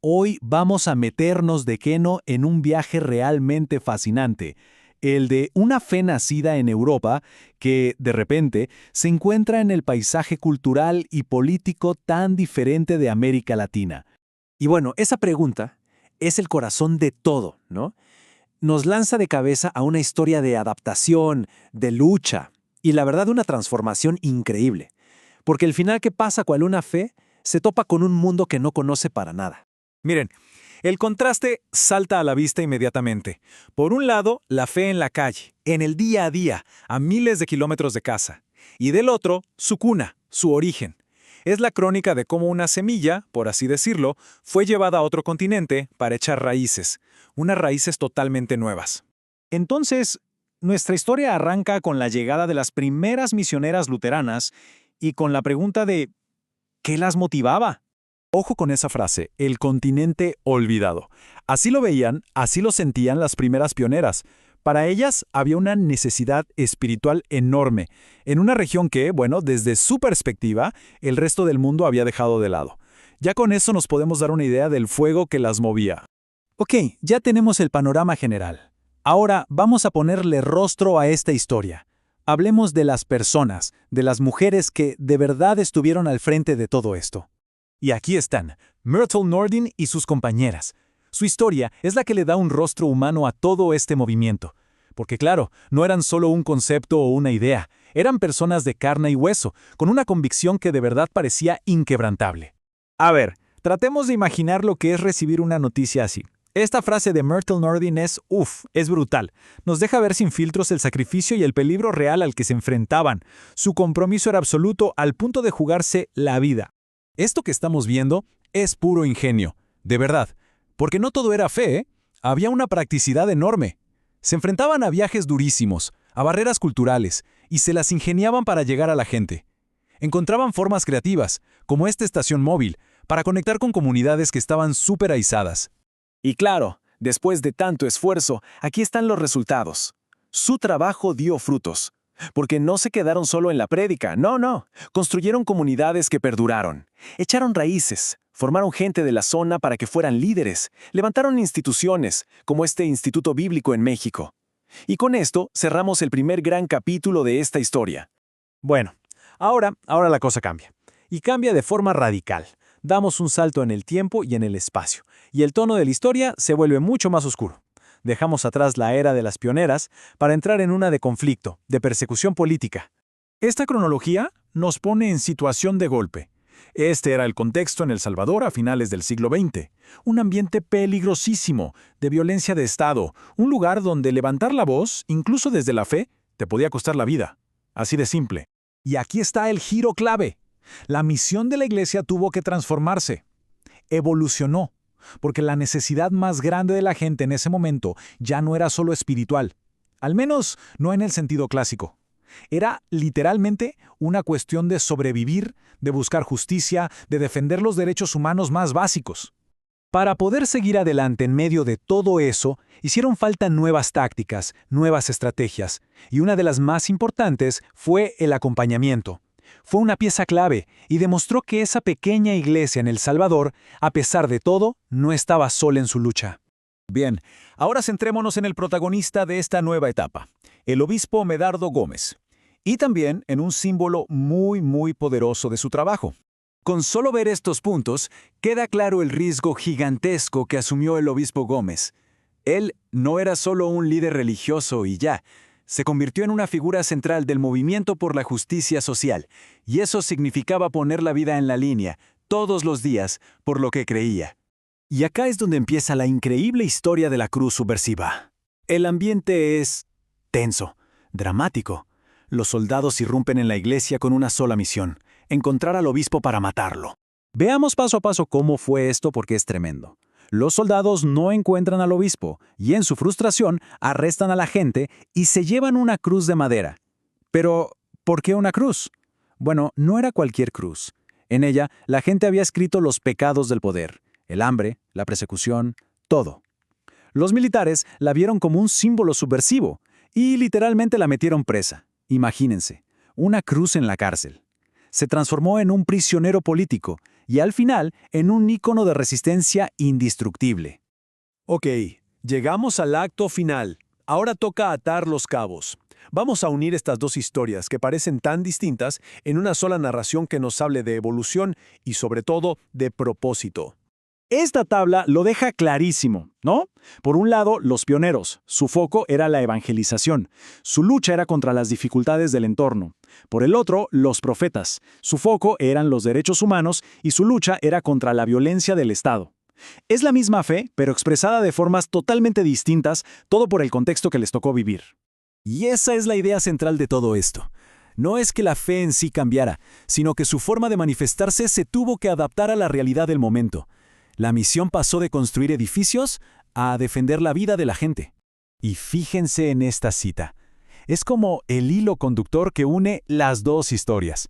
hoy vamos a meternos de lleno en un viaje realmente fascinante, el de una fe nacida en Europa que, de repente, se encuentra en el paisaje cultural y político tan diferente de América Latina. Y bueno, esa pregunta es el corazón de todo, ¿no? Nos lanza de cabeza a una historia de adaptación, de lucha y la verdad una transformación increíble. Porque el final que pasa cual una fe se topa con un mundo que no conoce para nada. Miren, el contraste salta a la vista inmediatamente. Por un lado, la fe en la calle, en el día a día, a miles de kilómetros de casa. Y del otro, su cuna, su origen. Es la crónica de cómo una semilla, por así decirlo, fue llevada a otro continente para echar raíces, unas raíces totalmente nuevas. Entonces, nuestra historia arranca con la llegada de las primeras misioneras luteranas y con la pregunta de ¿qué las motivaba? Ojo con esa frase, el continente olvidado. Así lo veían, así lo sentían las primeras pioneras. Para ellas había una necesidad espiritual enorme, en una región que, bueno, desde su perspectiva, el resto del mundo había dejado de lado. Ya con eso nos podemos dar una idea del fuego que las movía. Ok, ya tenemos el panorama general. Ahora vamos a ponerle rostro a esta historia. Hablemos de las personas, de las mujeres que de verdad estuvieron al frente de todo esto. Y aquí están, Myrtle Nordin y sus compañeras. Su historia es la que le da un rostro humano a todo este movimiento. Porque claro, no eran solo un concepto o una idea, eran personas de carne y hueso, con una convicción que de verdad parecía inquebrantable. A ver, tratemos de imaginar lo que es recibir una noticia así. Esta frase de Myrtle Nordin es brutal. Nos deja ver sin filtros el sacrificio y el peligro real al que se enfrentaban. Su compromiso era absoluto al punto de jugarse la vida. Esto que estamos viendo es puro ingenio, de verdad, porque no todo era fe, ¿eh? Había una practicidad enorme. Se enfrentaban a viajes durísimos, a barreras culturales, y se las ingeniaban para llegar a la gente. Encontraban formas creativas, como esta estación móvil, para conectar con comunidades que estaban súper aisladas. Y claro, después de tanto esfuerzo, aquí están los resultados. Su trabajo dio frutos. Porque no se quedaron solo en la prédica, no. Construyeron comunidades que perduraron. Echaron raíces, formaron gente de la zona para que fueran líderes, levantaron instituciones, como este Instituto Bíblico en México. Y con esto cerramos el primer gran capítulo de esta historia. Bueno, ahora la cosa cambia. Y cambia de forma radical. Damos un salto en el tiempo y en el espacio. Y el tono de la historia se vuelve mucho más oscuro. Dejamos atrás la era de las pioneras para entrar en una de conflicto, de persecución política. Esta cronología nos pone en situación de golpe. Este era el contexto en El Salvador a finales del siglo XX. Un ambiente peligrosísimo, de violencia de Estado, un lugar donde levantar la voz, incluso desde la fe, te podía costar la vida. Así de simple. Y aquí está el giro clave. La misión de la iglesia tuvo que transformarse. Evolucionó. Porque la necesidad más grande de la gente en ese momento ya no era solo espiritual, al menos no en el sentido clásico. Era literalmente una cuestión de sobrevivir, de buscar justicia, de defender los derechos humanos más básicos. Para poder seguir adelante en medio de todo eso, hicieron falta nuevas tácticas, nuevas estrategias, y una de las más importantes fue el acompañamiento. Fue una pieza clave y demostró que esa pequeña iglesia en El Salvador, a pesar de todo, no estaba sola en su lucha. Bien, ahora centrémonos en el protagonista de esta nueva etapa, el obispo Medardo Gómez, y también en un símbolo muy poderoso de su trabajo. Con solo ver estos puntos, queda claro el riesgo gigantesco que asumió el obispo Gómez. Él no era solo un líder religioso y ya, se convirtió en una figura central del movimiento por la justicia social, y eso significaba poner la vida en la línea, todos los días, por lo que creía. Y acá es donde empieza la increíble historia de la cruz subversiva. El ambiente es tenso, dramático. Los soldados irrumpen en la iglesia con una sola misión: encontrar al obispo para matarlo. Veamos paso a paso cómo fue esto porque es tremendo. Los soldados no encuentran al obispo y en su frustración arrestan a la gente y se llevan una cruz de madera. Pero, ¿por qué una cruz? Bueno, no era cualquier cruz. En ella, la gente había escrito los pecados del poder, el hambre, la persecución, todo. Los militares la vieron como un símbolo subversivo y literalmente la metieron presa. Imagínense, una cruz en la cárcel. Se transformó en un prisionero político y al final en un ícono de resistencia indestructible. Ok, llegamos al acto final. Ahora toca atar los cabos. Vamos a unir estas dos historias que parecen tan distintas en una sola narración que nos hable de evolución y sobre todo de propósito. Esta tabla lo deja clarísimo, ¿no? Por un lado, los pioneros. Su foco era la evangelización. Su lucha era contra las dificultades del entorno. Por el otro, los profetas. Su foco eran los derechos humanos y su lucha era contra la violencia del Estado. Es la misma fe, pero expresada de formas totalmente distintas, todo por el contexto que les tocó vivir. Y esa es la idea central de todo esto. No es que la fe en sí cambiara, sino que su forma de manifestarse se tuvo que adaptar a la realidad del momento. La misión pasó de construir edificios a defender la vida de la gente. Y fíjense en esta cita. Es como el hilo conductor que une las dos historias.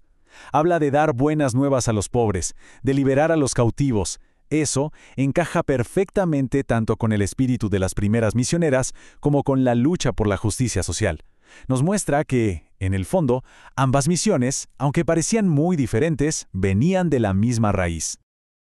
Habla de dar buenas nuevas a los pobres, de liberar a los cautivos. Eso encaja perfectamente tanto con el espíritu de las primeras misioneras como con la lucha por la justicia social. Nos muestra que, en el fondo, ambas misiones, aunque parecían muy diferentes, venían de la misma raíz.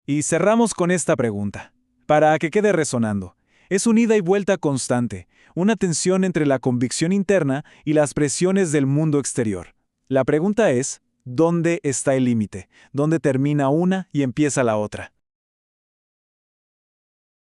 Y cerramos con esta pregunta, para que quede resonando. Es un ida y vuelta constante, una tensión entre la convicción interna y las presiones del mundo exterior. La pregunta es, ¿dónde está el límite? ¿Dónde termina una y empieza la otra?